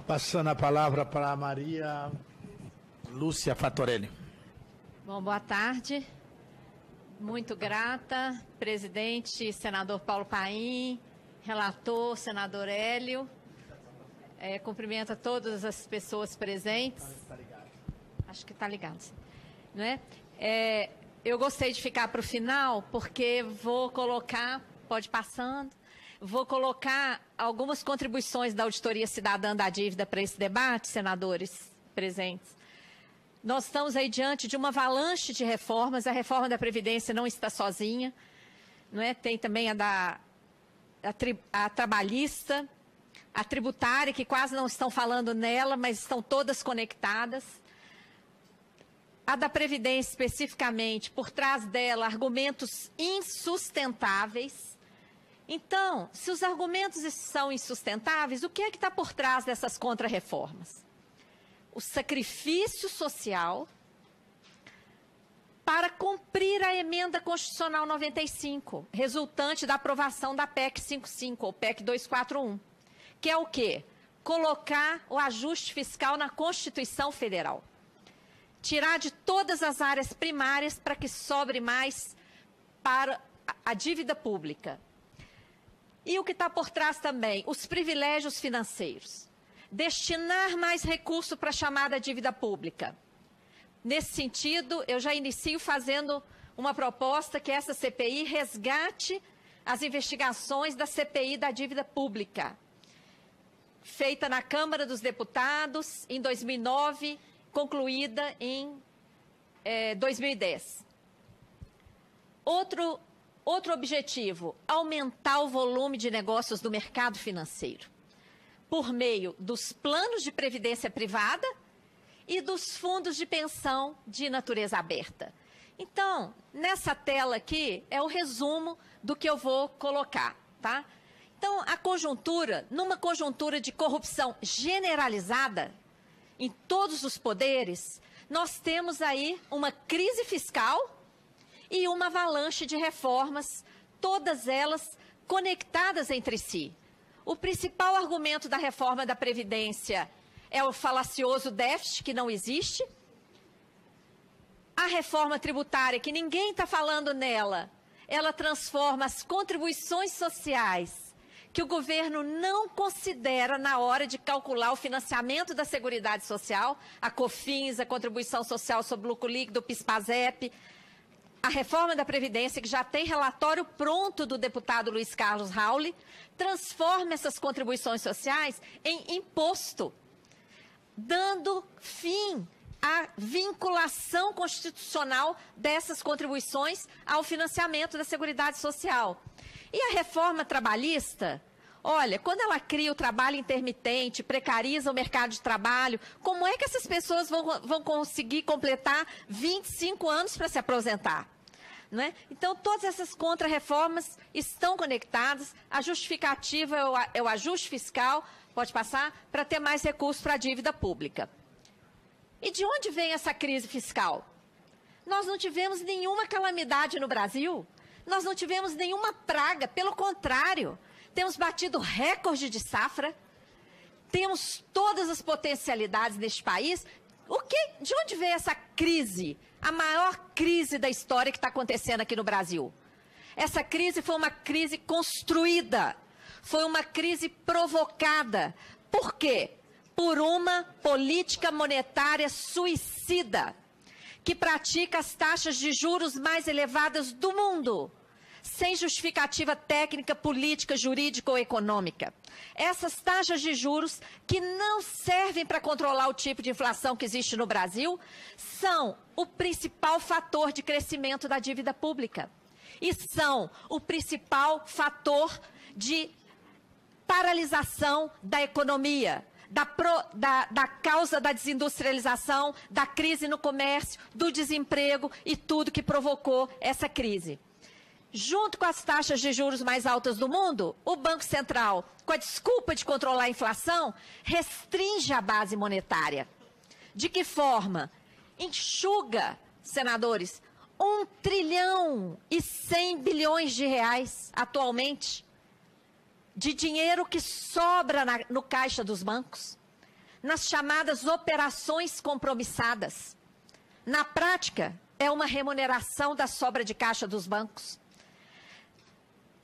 Passando a palavra para a Maria Lúcia Fattorelli. Bom, boa tarde. Muito grata, presidente, senador Paulo Paim, relator, senador Hélio. Cumprimento a todas as pessoas presentes. Acho que está ligado. Não é? Eu gostei de ficar para o final, porque vou colocar, pode passando, vou colocar algumas contribuições da Auditoria Cidadã da Dívida para esse debate, senadores presentes. Nós estamos aí diante de uma avalanche de reformas, a reforma da Previdência não está sozinha, não é? Tem também a trabalhista, a tributária, que quase não estão falando nela, mas estão todas conectadas. A da Previdência, especificamente, por trás dela, argumentos insustentáveis. Então, se os argumentos são insustentáveis, o que é que está por trás dessas contrarreformas? O sacrifício social para cumprir a emenda constitucional 95, resultante da aprovação da PEC 55, ou PEC 241, que é o quê? Colocar o ajuste fiscal na Constituição Federal. Tirar de todas as áreas primárias para que sobre mais para a dívida pública. E o que está por trás também? Os privilégios financeiros. Destinar mais recurso para a chamada dívida pública. Nesse sentido, eu já inicio fazendo uma proposta que essa CPI resgate as investigações da CPI da dívida pública, feita na Câmara dos Deputados em 2009, concluída em 2010. Outro objetivo, aumentar o volume de negócios do mercado financeiro, por meio dos planos de previdência privada e dos fundos de pensão de natureza aberta. Então, nessa tela aqui é o resumo do que eu vou colocar, tá? Então, a conjuntura, numa conjuntura de corrupção generalizada em todos os poderes, nós temos aí uma crise fiscal e uma avalanche de reformas, todas elas conectadas entre si. O principal argumento da reforma da Previdência é o falacioso déficit, que não existe. A reforma tributária, que ninguém está falando nela, ela transforma as contribuições sociais, que o governo não considera na hora de calcular o financiamento da Seguridade Social, a COFINS, a Contribuição Social sobre Lucro Líquido, o PIS/PASEP, a reforma da Previdência, que já tem relatório pronto do deputado Luiz Carlos Rauli, transforma essas contribuições sociais em imposto, dando fim à vinculação constitucional dessas contribuições ao financiamento da Seguridade Social. E a reforma trabalhista, olha, quando ela cria o trabalho intermitente, precariza o mercado de trabalho, como é que essas pessoas vão conseguir completar 25 anos para se aposentar? Não é? Então, todas essas contrarreformas estão conectadas. A justificativa é o ajuste fiscal, pode passar, para ter mais recursos para a dívida pública. E de onde vem essa crise fiscal? Nós não tivemos nenhuma calamidade no Brasil, nós não tivemos nenhuma praga, pelo contrário, temos batido recorde de safra, temos todas as potencialidades neste país. De onde veio essa crise? A maior crise da história que está acontecendo aqui no Brasil. Essa crise foi uma crise construída, foi uma crise provocada. Por quê? Por uma política monetária suicida, que pratica as taxas de juros mais elevadas do mundo, sem justificativa técnica, política, jurídica ou econômica. Essas taxas de juros, que não servem para controlar o tipo de inflação que existe no Brasil, são o principal fator de crescimento da dívida pública. E são o principal fator de paralisação da economia, da causa da desindustrialização, da crise no comércio, do desemprego e tudo que provocou essa crise. Junto com as taxas de juros mais altas do mundo, o Banco Central, com a desculpa de controlar a inflação, restringe a base monetária. De que forma? Enxuga, senadores, 1 trilhão e 100 bilhões de reais atualmente, de dinheiro que sobra no caixa dos bancos. nas chamadas operações compromissadas. Na prática, é uma remuneração da sobra de caixa dos bancos.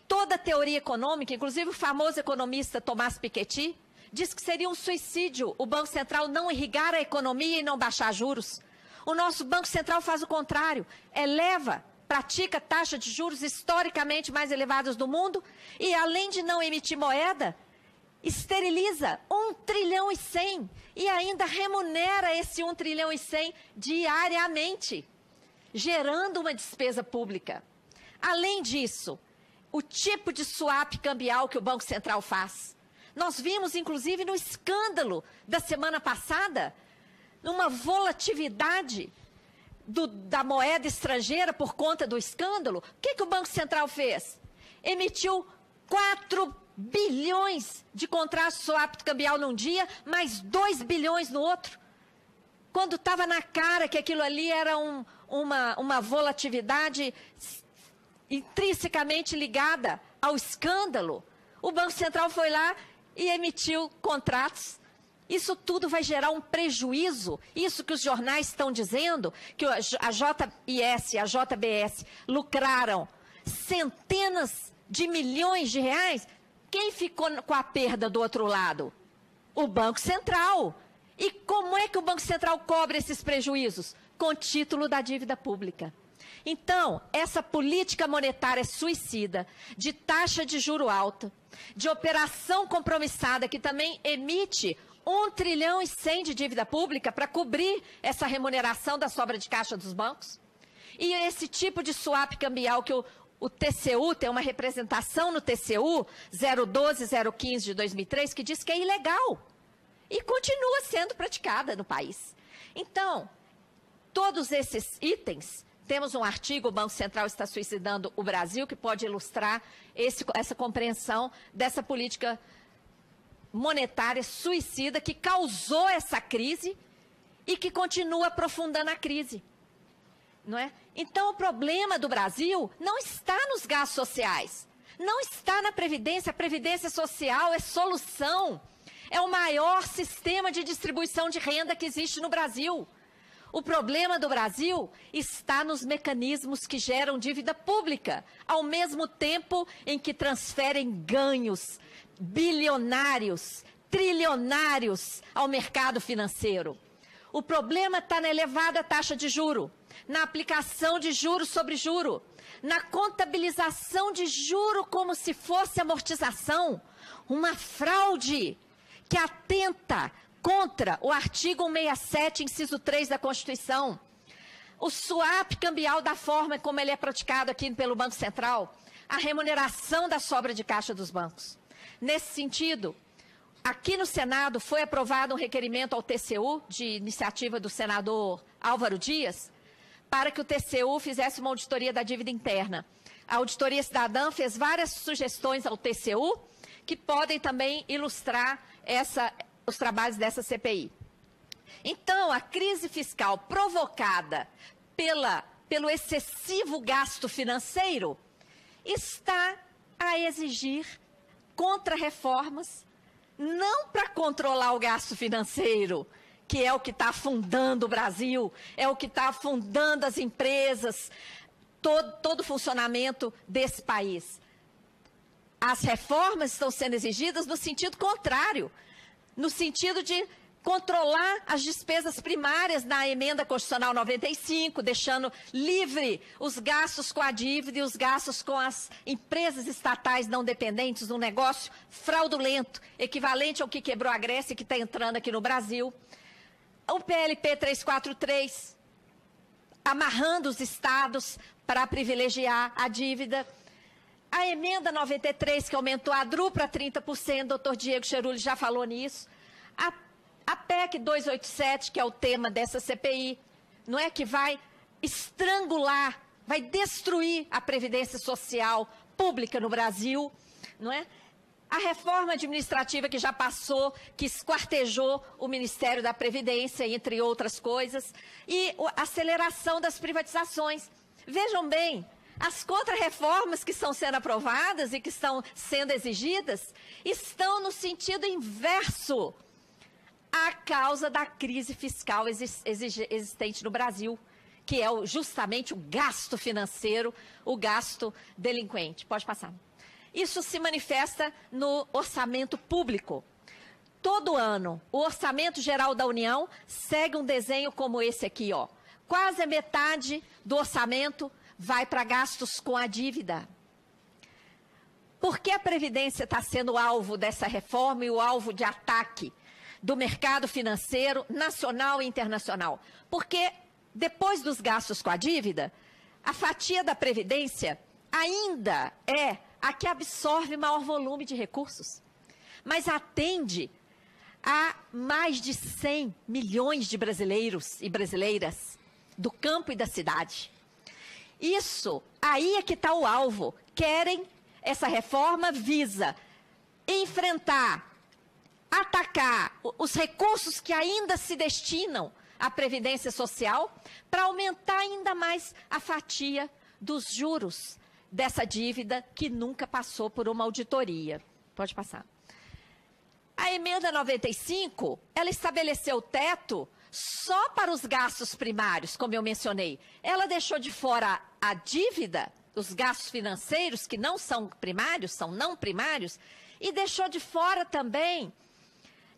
Toda a teoria econômica, inclusive o famoso economista Thomas Piketty, diz que seria um suicídio o Banco Central não irrigar a economia e não baixar juros. O nosso Banco Central faz o contrário, pratica taxas de juros historicamente mais elevadas do mundo e, além de não emitir moeda, esteriliza 1 trilhão e 100 e ainda remunera esse 1 trilhão e 100 diariamente, gerando uma despesa pública. Além disso, o tipo de swap cambial que o Banco Central faz. Nós vimos, inclusive, no escândalo da semana passada, numa volatilidade da moeda estrangeira por conta do escândalo. O que o Banco Central fez? Emitiu 4 bilhões de contratos de swap cambial num dia, mais 2 bilhões no outro. Quando estava na cara que aquilo ali era uma volatilidade intrinsecamente ligada ao escândalo, o Banco Central foi lá e emitiu contratos. Isso tudo vai gerar um prejuízo. Isso que os jornais estão dizendo, que a JBS e a JBS lucraram centenas de milhões de reais. Quem ficou com a perda do outro lado? O Banco Central. E como é que o Banco Central cobre esses prejuízos? Com título da dívida pública. Então, essa política monetária suicida, de taxa de juro alta, de operação compromissada, que também emite 1 trilhão e 100 de dívida pública para cobrir essa remuneração da sobra de caixa dos bancos, e esse tipo de swap cambial que o TCU, tem uma representação no TCU 012-015 de 2003, que diz que é ilegal e continua sendo praticada no país. Então, todos esses itens, temos um artigo, o Banco Central está suicidando o Brasil, que pode ilustrar essa compreensão dessa política monetária suicida que causou essa crise e que continua aprofundando a crise. Não é? Então, o problema do Brasil não está nos gastos sociais, não está na Previdência. A Previdência Social é solução, é o maior sistema de distribuição de renda que existe no Brasil. O problema do Brasil está nos mecanismos que geram dívida pública, ao mesmo tempo em que transferem ganhos bilionários, trilionários ao mercado financeiro. O problema está na elevada taxa de juro, na aplicação de juro sobre juro, na contabilização de juro como se fosse amortização, uma fraude que atenta contra o artigo 167, inciso 3 da Constituição. O swap cambial da forma como ele é praticado aqui pelo Banco Central, a remuneração da sobra de caixa dos bancos. Nesse sentido, aqui no Senado foi aprovado um requerimento ao TCU, de iniciativa do senador Álvaro Dias, para que o TCU fizesse uma auditoria da dívida interna. A Auditoria Cidadã fez várias sugestões ao TCU, que podem também ilustrar os trabalhos dessa CPI. Então, a crise fiscal provocada pelo excessivo gasto financeiro está a exigir contra-reformas, não para controlar o gasto financeiro, que é o que está afundando o Brasil, é o que está afundando as empresas, todo o funcionamento desse país. As reformas estão sendo exigidas no sentido contrário, no sentido de controlar as despesas primárias na emenda constitucional 95, deixando livre os gastos com a dívida e os gastos com as empresas estatais não dependentes, um negócio fraudulento, equivalente ao que quebrou a Grécia e que está entrando aqui no Brasil. O PLP 343, amarrando os estados para privilegiar a dívida. A emenda 93, que aumentou a DRU para 30%, o doutor Diego Cherulli já falou nisso. A PEC 287, que é o tema dessa CPI, não é, que vai estrangular, vai destruir a previdência social pública no Brasil, não é? A reforma administrativa que já passou, que esquartejou o Ministério da Previdência, entre outras coisas, e a aceleração das privatizações. Vejam bem, as contra-reformas que estão sendo aprovadas e que estão sendo exigidas estão no sentido inverso a causa da crise fiscal existente no Brasil, que é justamente o gasto financeiro, o gasto delinquente. Pode passar. Isso se manifesta no orçamento público. Todo ano, o Orçamento Geral da União segue um desenho como esse aqui, ó. Quase a metade do orçamento vai para gastos com a dívida. Por que a Previdência está sendo alvo dessa reforma e o alvo de ataque do mercado financeiro nacional e internacional? Porque depois dos gastos com a dívida, a fatia da Previdência ainda é a que absorve maior volume de recursos, mas atende a mais de 100 milhões de brasileiros e brasileiras do campo e da cidade. Isso, aí é que está o alvo. Essa reforma visa enfrentar, atacar os recursos que ainda se destinam à Previdência Social para aumentar ainda mais a fatia dos juros dessa dívida que nunca passou por uma auditoria. Pode passar. A emenda 95, ela estabeleceu o teto só para os gastos primários, como eu mencionei. Ela deixou de fora a dívida, os gastos financeiros, que não são primários, são não primários, e deixou de fora também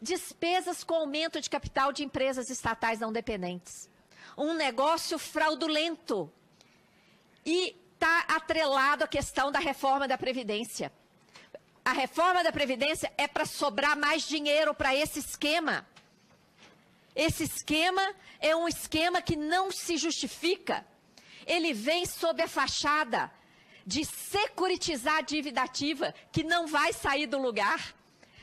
despesas com aumento de capital de empresas estatais não dependentes. Um negócio fraudulento. E está atrelado à questão da reforma da Previdência. A reforma da Previdência é para sobrar mais dinheiro para esse esquema. Esse esquema é um esquema que não se justifica. Ele vem sob a fachada de securitizar a dívida ativa, que não vai sair do lugar.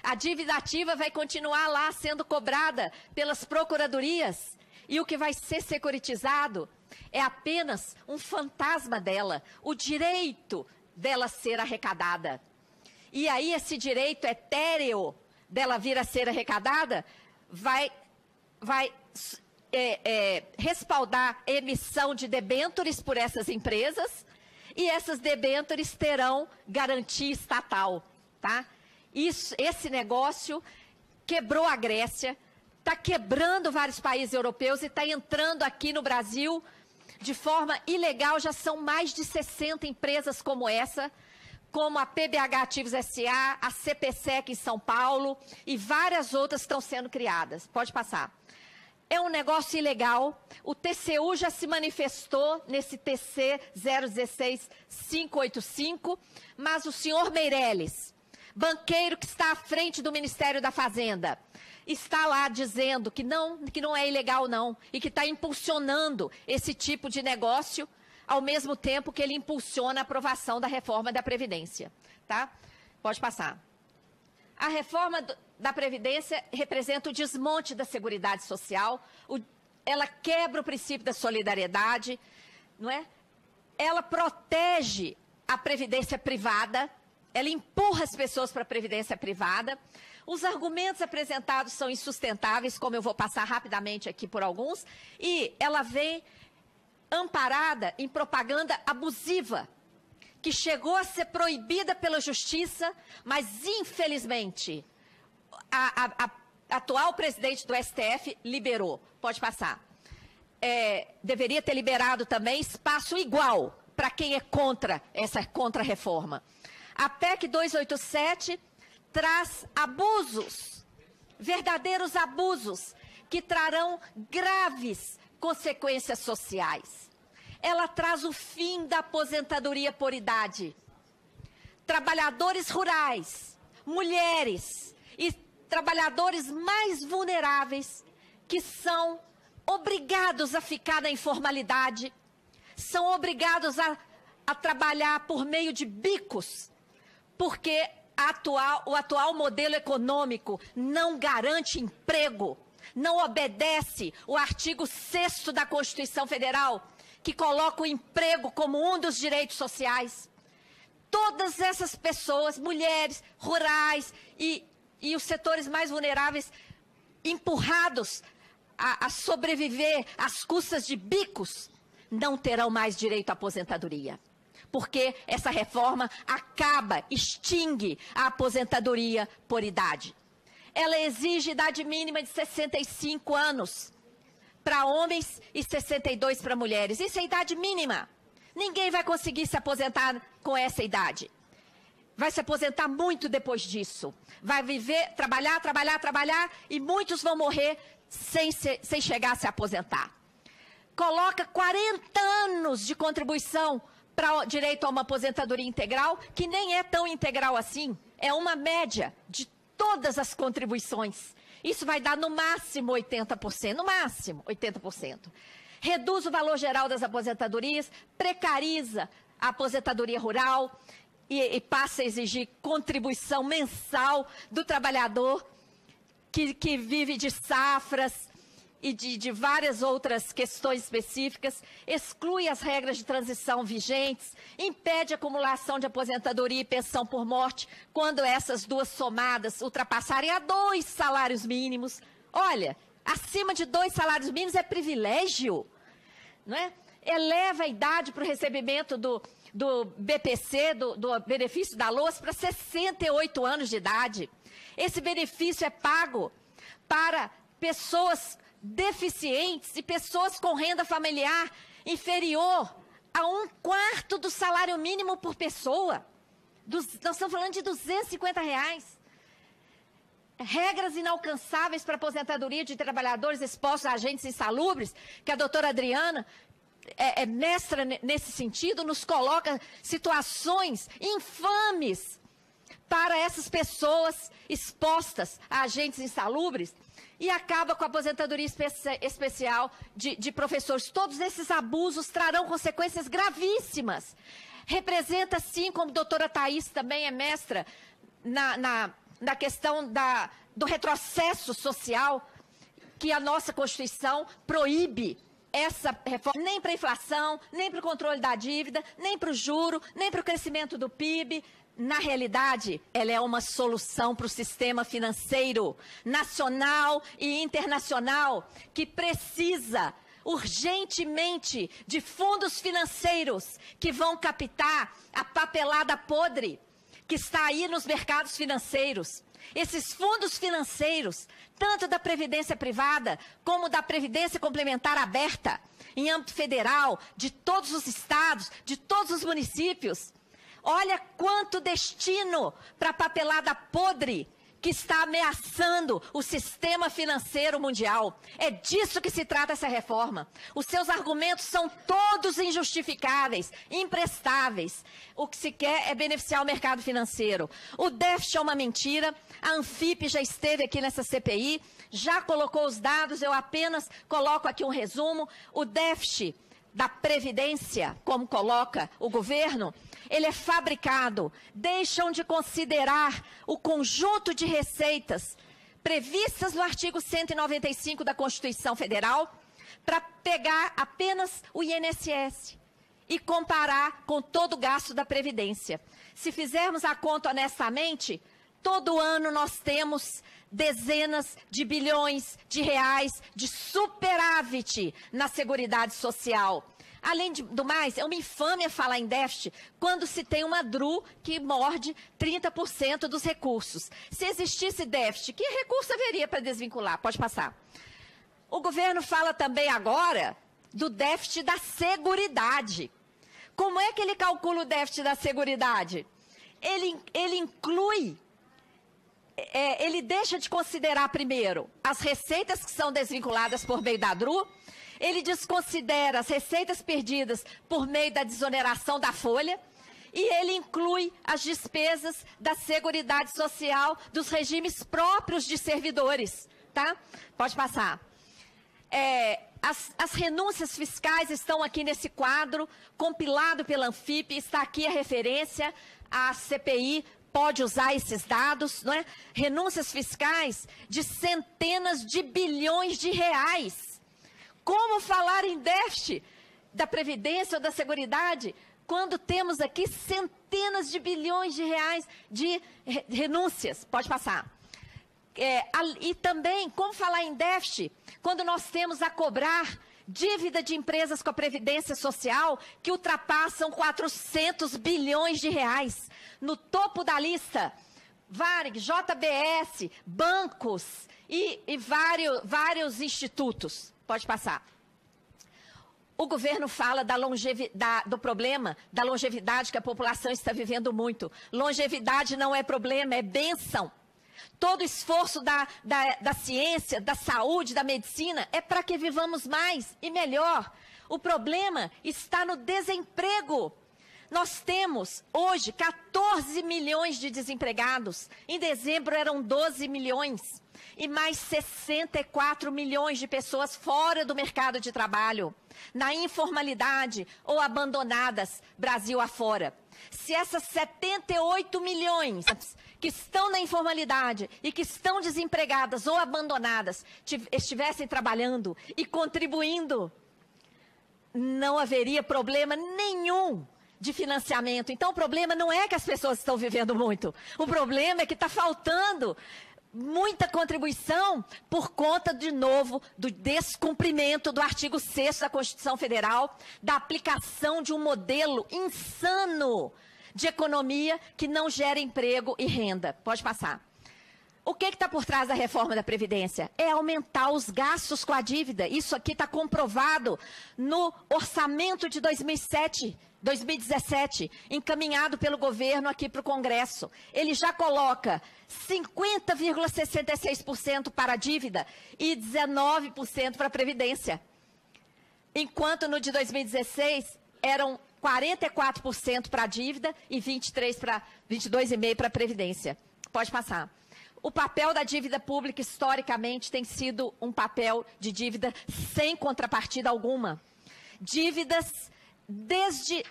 A dívida ativa vai continuar lá sendo cobrada pelas procuradorias. E o que vai ser securitizado é apenas um fantasma dela, o direito dela ser arrecadada. E aí esse direito etéreo dela vir a ser arrecadada vai respaldar a emissão de debêntures por essas empresas e essas debêntures terão garantia estatal, tá? Esse negócio quebrou a Grécia, está quebrando vários países europeus e está entrando aqui no Brasil de forma ilegal. Já são mais de 60 empresas como essa, como a PBH Ativos S.A., a CPSEC em São Paulo e várias outras estão sendo criadas. Pode passar. É um negócio ilegal. O TCU já se manifestou nesse TC 016-585, mas o senhor Meirelles, banqueiro que está à frente do Ministério da Fazenda, está lá dizendo que não é ilegal não, e que está impulsionando esse tipo de negócio, ao mesmo tempo que ele impulsiona a aprovação da reforma da Previdência. Tá? Pode passar. A reforma da Previdência representa o desmonte da Seguridade Social, ela quebra o princípio da solidariedade, não é? Ela protege a Previdência privada, ela empurra as pessoas para a Previdência privada. Os argumentos apresentados são insustentáveis, como eu vou passar rapidamente aqui por alguns, e ela vem amparada em propaganda abusiva, que chegou a ser proibida pela Justiça, mas, infelizmente, a atual presidente do STF liberou. Pode passar. Deveria ter liberado também espaço igual para quem é contra essa contra-reforma. A PEC 287 traz abusos, verdadeiros abusos, que trarão graves consequências sociais. Ela traz o fim da aposentadoria por idade. Trabalhadores rurais, mulheres e trabalhadores mais vulneráveis que são obrigados a ficar na informalidade, são obrigados a trabalhar por meio de bicos, porque o atual modelo econômico não garante emprego, não obedece o artigo 6º da Constituição Federal, que coloca o emprego como um dos direitos sociais. Todas essas pessoas, mulheres, rurais e os setores mais vulneráveis, empurrados a sobreviver às custas de bicos, não terão mais direito à aposentadoria. Porque essa reforma extingue a aposentadoria por idade. ela exige idade mínima de 65 anos para homens e 62 para mulheres. Isso é idade mínima. Ninguém vai conseguir se aposentar com essa idade. Vai se aposentar muito depois disso. Vai viver, trabalhar, e muitos vão morrer sem chegar a se aposentar. Coloca 40 anos de contribuição para direito a uma aposentadoria integral, que nem é tão integral assim. É uma média de todas as contribuições. Isso vai dar no máximo 80%, no máximo 80%. Reduz o valor geral das aposentadorias, precariza a aposentadoria rural e passa a exigir contribuição mensal do trabalhador que vive de safras e de várias outras questões específicas, exclui as regras de transição vigentes, impede a acumulação de aposentadoria e pensão por morte quando essas duas somadas ultrapassarem a 2 salários mínimos. Olha, acima de 2 salários mínimos é privilégio, não é? Eleva a idade para o recebimento do BPC, do benefício da LOAS, para 68 anos de idade. Esse benefício é pago para pessoas deficientes e pessoas com renda familiar inferior a 1/4 do salário mínimo por pessoa. Nós estamos falando de R$250. Regras inalcançáveis para a aposentadoria de trabalhadores expostos a agentes insalubres, que a doutora Adriana é mestra nesse sentido, nos coloca situações infames para essas pessoas expostas a agentes insalubres e acaba com a aposentadoria especial de professores. Todos esses abusos trarão consequências gravíssimas. Representa, sim, como a doutora Thaís também é mestra na questão do retrocesso social, que a nossa Constituição proíbe essa reforma, nem para a inflação, nem para o controle da dívida, nem para o juro, nem para o crescimento do PIB. Na realidade, ela é uma solução para o sistema financeiro nacional e internacional, que precisa urgentemente de fundos financeiros que vão captar a papelada podre que está aí nos mercados financeiros. Esses fundos financeiros, tanto da Previdência Privada como da Previdência Complementar Aberta, em âmbito federal, de todos os estados, de todos os municípios, olha quanto destino para a papelada podre que está ameaçando o sistema financeiro mundial. É disso que se trata essa reforma. Os seus argumentos são todos injustificáveis, imprestáveis. O que se quer é beneficiar o mercado financeiro. O déficit é uma mentira. A Anfip já esteve aqui nessa CPI, já colocou os dados, eu apenas coloco aqui um resumo. O déficit da Previdência, como coloca o governo, ele é fabricado. Deixam de considerar o conjunto de receitas previstas no artigo 195 da Constituição Federal para pegar apenas o INSS e comparar com todo o gasto da Previdência. Se fizermos a conta honestamente, todo ano nós temos dezenas de bilhões de reais de superávit na Seguridade Social. Além do mais, é uma infâmia falar em déficit quando se tem uma DRU que morde 30% dos recursos. Se existisse déficit, que recurso haveria para desvincular? Pode passar. O governo fala também agora do déficit da Seguridade. Como é que ele calcula o déficit da Seguridade? Ele inclui... ele deixa de considerar primeiro as receitas que são desvinculadas por meio da DRU, ele desconsidera as receitas perdidas por meio da desoneração da folha e ele inclui as despesas da Seguridade Social dos regimes próprios de servidores, tá? Pode passar. As renúncias fiscais estão aqui nesse quadro, compilado pela Anfip, está aqui a referência, a CPI pode usar esses dados, não é? Renúncias fiscais de centenas de bilhões de reais. Como falar em déficit da Previdência ou da Seguridade quando temos aqui centenas de bilhões de reais de renúncias? Pode passar. E também, como falar em déficit quando nós temos a cobrar dívida de empresas com a Previdência Social que ultrapassam 400 bilhões de reais. No topo da lista Varig, JBS, bancos e vários institutos. Pode passar. O governo fala do problema da longevidade, que a população está vivendo muito. Longevidade não é problema, é bênção. Todo esforço da ciência, da saúde, da medicina é para que vivamos mais e melhor. O problema está no desemprego. Nós temos hoje 14 milhões de desempregados. Em dezembro eram 12 milhões. E mais 64 milhões de pessoas fora do mercado de trabalho, na informalidade ou abandonadas Brasil afora. Se essas 78 milhões que estão na informalidade e que estão desempregadas ou abandonadas estivessem trabalhando e contribuindo, não haveria problema nenhum de financiamento. Então, o problema não é que as pessoas estão vivendo muito. O problema é que está faltando muita contribuição por conta, de novo, do descumprimento do artigo 6º da Constituição Federal, da aplicação de um modelo insano de economia que não gera emprego e renda. Pode passar. O que está por trás da reforma da Previdência? É aumentar os gastos com a dívida. Isso aqui está comprovado no orçamento de 2017, encaminhado pelo governo aqui para o Congresso. Ele já coloca 50,66% para a dívida e 19% para a Previdência. Enquanto no de 2016 eram 44% para a dívida e 22,5% para a Previdência. Pode passar. O papel da dívida pública, historicamente, tem sido um papel de dívida sem contrapartida alguma. Dívidas desde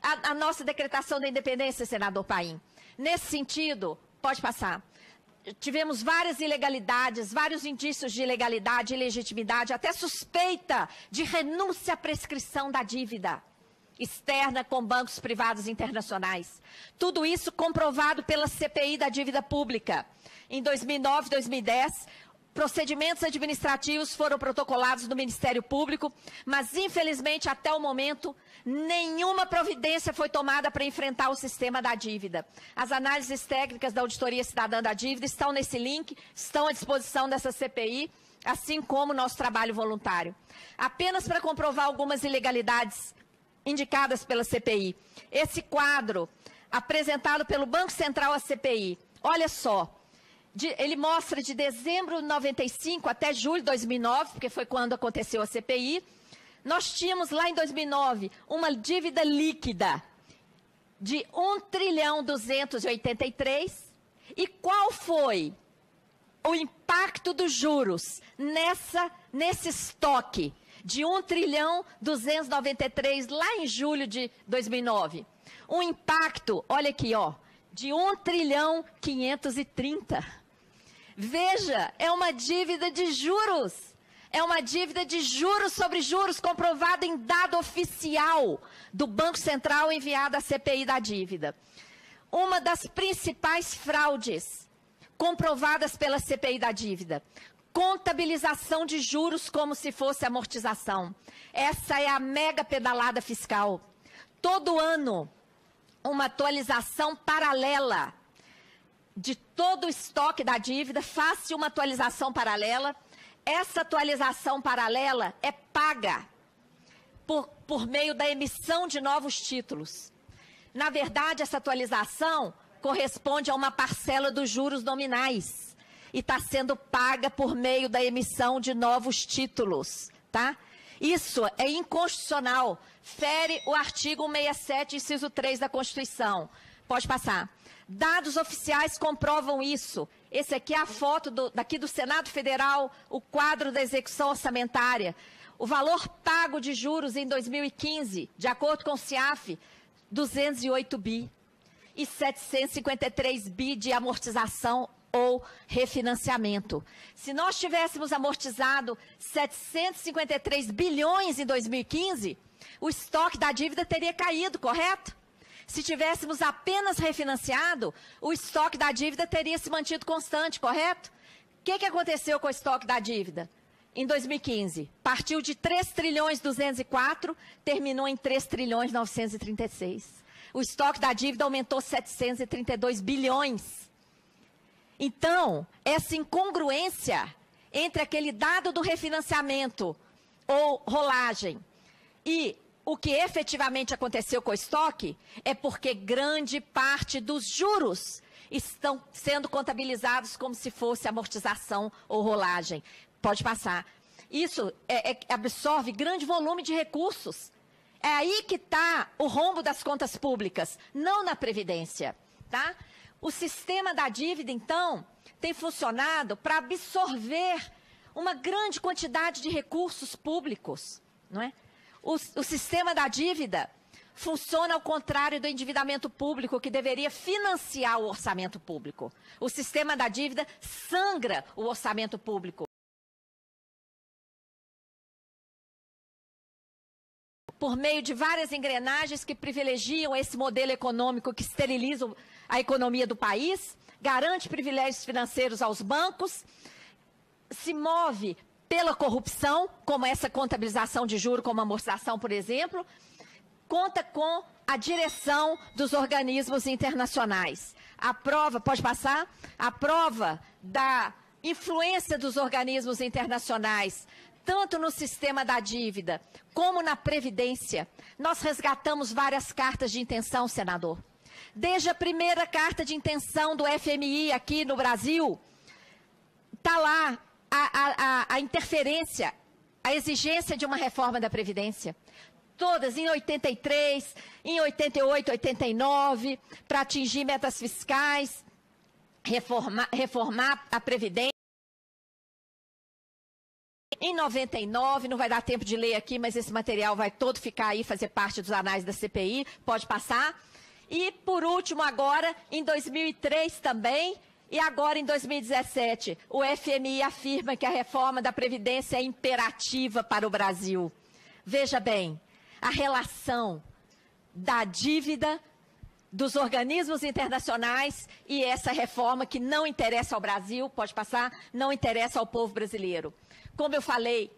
a nossa decretação da independência, senador Paim. Nesse sentido, pode passar. Tivemos várias ilegalidades, vários indícios de ilegalidade, ilegitimidade, até suspeita de renúncia à prescrição da dívida externa com bancos privados internacionais. Tudo isso comprovado pela CPI da dívida pública. Em 2009 e 2010, procedimentos administrativos foram protocolados no Ministério Público, mas, infelizmente, até o momento, nenhuma providência foi tomada para enfrentar o sistema da dívida. As análises técnicas da Auditoria Cidadã da Dívida estão nesse link, estão à disposição dessa CPI, assim como o nosso trabalho voluntário. Apenas para comprovar algumas ilegalidades indicadas pela CPI. Esse quadro, apresentado pelo Banco Central à CPI, olha só, ele mostra de dezembro de 95 até julho de 2009, porque foi quando aconteceu a CPI. Nós tínhamos lá em 2009 uma dívida líquida de 1.283 e qual foi o impacto dos juros nesse estoque de 1.293 lá em julho de 2009? Um impacto, olha aqui, ó, de 1.530. Veja, é uma dívida de juros. É uma dívida de juros sobre juros comprovada em dado oficial do Banco Central enviado à CPI da dívida. Uma das principais fraudes comprovadas pela CPI da dívida. Contabilização de juros como se fosse amortização. Essa é a mega pedalada fiscal. Todo ano, uma atualização paralela de todo o estoque da dívida, faz-se uma atualização paralela. Essa atualização paralela é paga por meio da emissão de novos títulos. Na verdade, essa atualização corresponde a uma parcela dos juros nominais e está sendo paga por meio da emissão de novos títulos, tá? Isso é inconstitucional, fere o artigo 167, inciso 3 da Constituição. Pode passar. Dados oficiais comprovam isso. Esse aqui é a foto daqui do Senado Federal, o quadro da execução orçamentária. O valor pago de juros em 2015, de acordo com o CIAF, 208 bi. E 753 bi de amortização ou refinanciamento. Se nós tivéssemos amortizado 753 bilhões em 2015, o estoque da dívida teria caído, correto? Se tivéssemos apenas refinanciado, o estoque da dívida teria se mantido constante, correto? O que aconteceu com o estoque da dívida? Em 2015, partiu de 3 trilhões 204, terminou em 3 trilhões 936. O estoque da dívida aumentou 732 bilhões. Então, essa incongruência entre aquele dado do refinanciamento ou rolagem e o que efetivamente aconteceu com o estoque é porque grande parte dos juros estão sendo contabilizados como se fosse amortização ou rolagem. Pode passar. Isso absorve grande volume de recursos. É aí que está o rombo das contas públicas, não na Previdência. Tá? O sistema da dívida, então, tem funcionado para absorver uma grande quantidade de recursos públicos. Não é? O sistema da dívida funciona ao contrário do endividamento público, que deveria financiar o orçamento público. O sistema da dívida sangra o orçamento público. Por meio de várias engrenagens que privilegiam esse modelo econômico que esteriliza a economia do país, garante privilégios financeiros aos bancos, se move pela corrupção, como essa contabilização de juros, como amortização, por exemplo, conta com a direção dos organismos internacionais. A prova, pode passar? A prova da influência dos organismos internacionais, tanto no sistema da dívida como na Previdência. Nós resgatamos várias cartas de intenção, senador. Desde a primeira carta de intenção do FMI aqui no Brasil, está lá a interferência, a exigência de uma reforma da Previdência. Todas em 83, em 88, 89, para atingir metas fiscais, reformar a Previdência. Em 99, não vai dar tempo de ler aqui, mas esse material vai todo ficar aí, fazer parte dos anais da CPI, pode passar. E, por último, agora, em 2003 também, e agora em 2017, o FMI afirma que a reforma da Previdência é imperativa para o Brasil. Veja bem, a relação da dívida dos organismos internacionais e essa reforma que não interessa ao Brasil, pode passar, não interessa ao povo brasileiro. Como eu falei,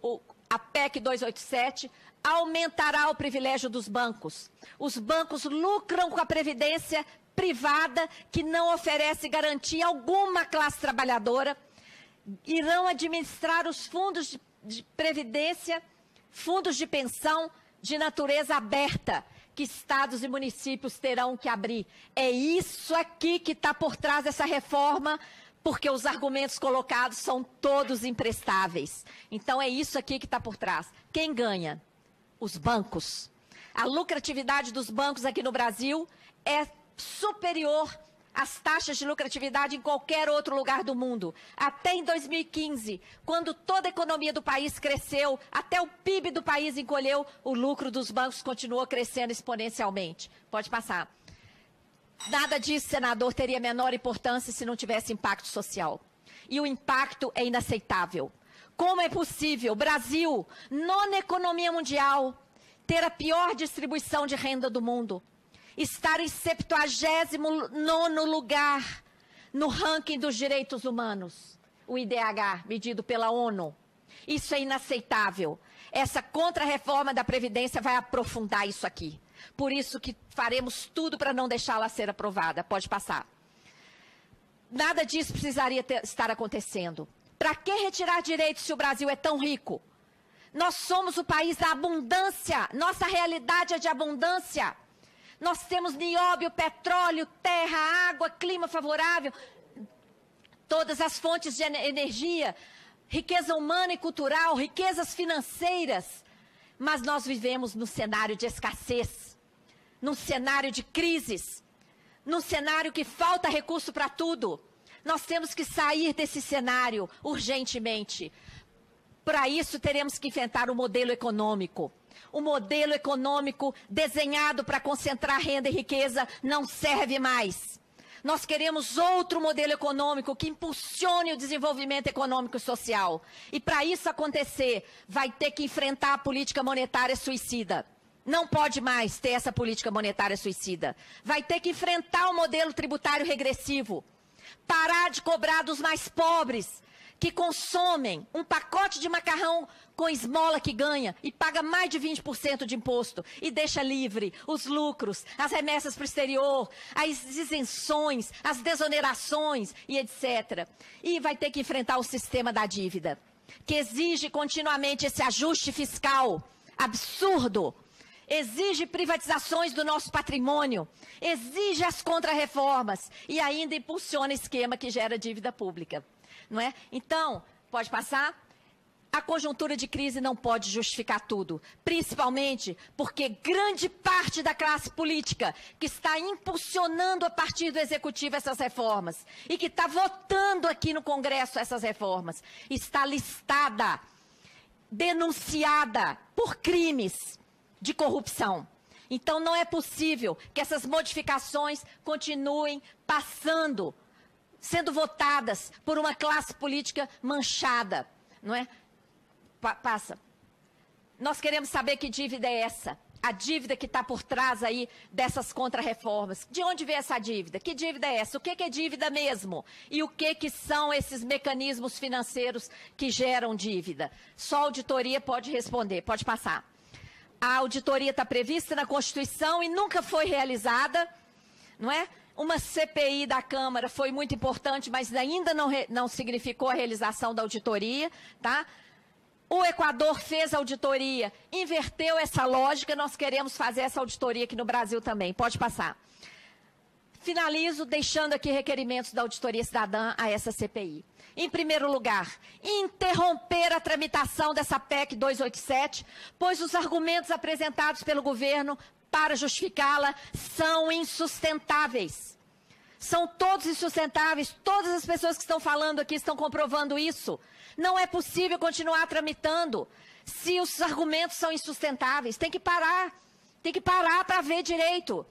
a PEC 287 aumentará o privilégio dos bancos. Os bancos lucram com a previdência privada que não oferece garantia alguma à classe trabalhadora. Irão administrar os fundos de previdência, fundos de pensão de natureza aberta, que estados e municípios terão que abrir. É isso aqui que está por trás dessa reforma, porque os argumentos colocados são todos imprestáveis. Então, é isso aqui que está por trás. Quem ganha? Os bancos. A lucratividade dos bancos aqui no Brasil é superior às taxas de lucratividade em qualquer outro lugar do mundo. Até em 2015, quando toda a economia do país cresceu, até o PIB do país encolheu, o lucro dos bancos continuou crescendo exponencialmente. Pode passar. Nada disso, senador, teria menor importância se não tivesse impacto social. E o impacto é inaceitável. Como é possível o Brasil, nona economia mundial, ter a pior distribuição de renda do mundo, estar em 79º lugar no ranking dos direitos humanos, o IDH, medido pela ONU? Isso é inaceitável. Essa contra-reforma da Previdência vai aprofundar isso aqui. Por isso que faremos tudo para não deixá-la ser aprovada. Pode passar. Nada disso precisaria estar acontecendo. Para que retirar direitos se o Brasil é tão rico? Nós somos o país da abundância. Nossa realidade é de abundância. Nós temos nióbio, petróleo, terra, água, clima favorável, todas as fontes de energia, riqueza humana e cultural, riquezas financeiras. Mas nós vivemos num cenário de escassez, num cenário de crises, num cenário que falta recurso para tudo. Nós temos que sair desse cenário urgentemente. Para isso, teremos que enfrentar o modelo econômico. O modelo econômico desenhado para concentrar renda e riqueza não serve mais. Nós queremos outro modelo econômico que impulsione o desenvolvimento econômico e social. E para isso acontecer, vai ter que enfrentar a política monetária suicida. Não pode mais ter essa política monetária suicida. Vai ter que enfrentar o modelo tributário regressivo. Parar de cobrar dos mais pobres, que consomem um pacote de macarrão com esmola que ganha e paga mais de 20% de imposto e deixa livre os lucros, as remessas para o exterior, as isenções, as desonerações e etc. E vai ter que enfrentar o sistema da dívida, que exige continuamente esse ajuste fiscal absurdo, exige privatizações do nosso patrimônio, exige as contrarreformas e ainda impulsiona esquema que gera dívida pública. Não é? Então, pode passar? A conjuntura de crise não pode justificar tudo, principalmente porque grande parte da classe política que está impulsionando a partir do Executivo essas reformas e que está votando aqui no Congresso essas reformas, está listada, denunciada por crimes de corrupção. Então, não é possível que essas modificações continuem passando, sendo votadas por uma classe política manchada, não é? Passa. Nós queremos saber que dívida é essa, a dívida que está por trás aí dessas contrarreformas. De onde vem essa dívida? Que dívida é essa? O que é dívida mesmo? E o que são esses mecanismos financeiros que geram dívida? Só a auditoria pode responder. Pode passar. A auditoria está prevista na Constituição e nunca foi realizada, não é? Uma CPI da Câmara foi muito importante, mas ainda não significou a realização da auditoria, tá? O Equador fez a auditoria, inverteu essa lógica, nós queremos fazer essa auditoria aqui no Brasil também. Pode passar. Finalizo deixando aqui requerimentos da Auditoria Cidadã a essa CPI. Em primeiro lugar, interromper a tramitação dessa PEC 287, pois os argumentos apresentados pelo governo para justificá-la são insustentáveis. São todos insustentáveis, todas as pessoas que estão falando aqui estão comprovando isso. Não é possível continuar tramitando se os argumentos são insustentáveis. Tem que parar para ver direito.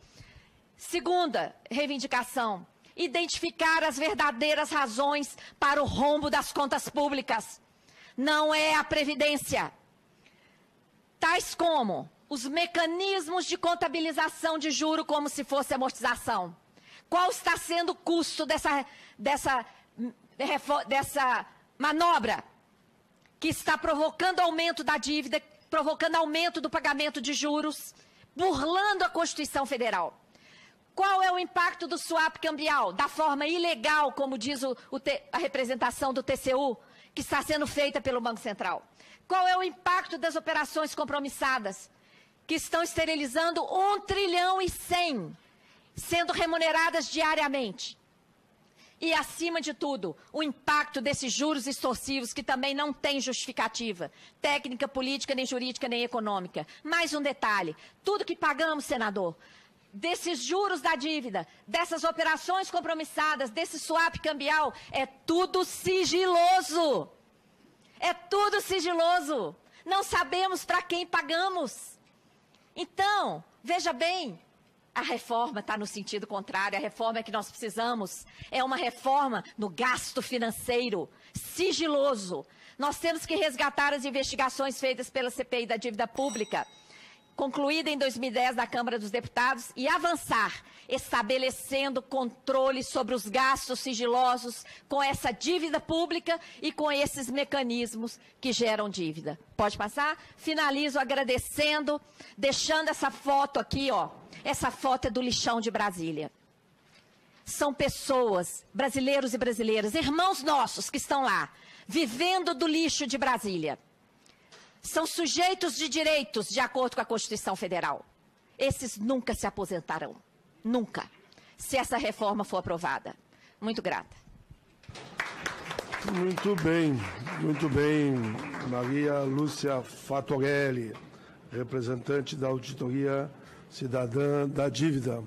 Segunda reivindicação, identificar as verdadeiras razões para o rombo das contas públicas. Não é a Previdência. Tais como os mecanismos de contabilização de juro como se fosse amortização. Qual está sendo o custo dessa manobra que está provocando aumento da dívida, provocando aumento do pagamento de juros, burlando a Constituição Federal? Qual é o impacto do swap cambial, da forma ilegal, como diz a representação do TCU, que está sendo feita pelo Banco Central? Qual é o impacto das operações compromissadas, que estão esterilizando 1 trilhão e 100, sendo remuneradas diariamente? E, acima de tudo, o impacto desses juros extorsivos, que também não tem justificativa, técnica, política, nem jurídica, nem econômica. Mais um detalhe, tudo que pagamos, senador, desses juros da dívida, dessas operações compromissadas, desse swap cambial, é tudo sigiloso. É tudo sigiloso. Não sabemos para quem pagamos. Então, veja bem, a reforma está no sentido contrário. A reforma que nós precisamos é uma reforma no gasto financeiro, sigiloso. Nós temos que resgatar as investigações feitas pela CPI da dívida pública, concluída em 2010 na Câmara dos Deputados, e avançar, estabelecendo controle sobre os gastos sigilosos com essa dívida pública e com esses mecanismos que geram dívida. Pode passar? Finalizo agradecendo, deixando essa foto aqui, ó. Essa foto é do lixão de Brasília. São pessoas, brasileiros e brasileiras, irmãos nossos que estão lá, vivendo do lixo de Brasília. São sujeitos de direitos de acordo com a Constituição Federal. Esses nunca se aposentarão. Nunca. Se essa reforma for aprovada. Muito grata. Muito bem, Maria Lúcia Fattorelli, representante da Auditoria Cidadã da Dívida.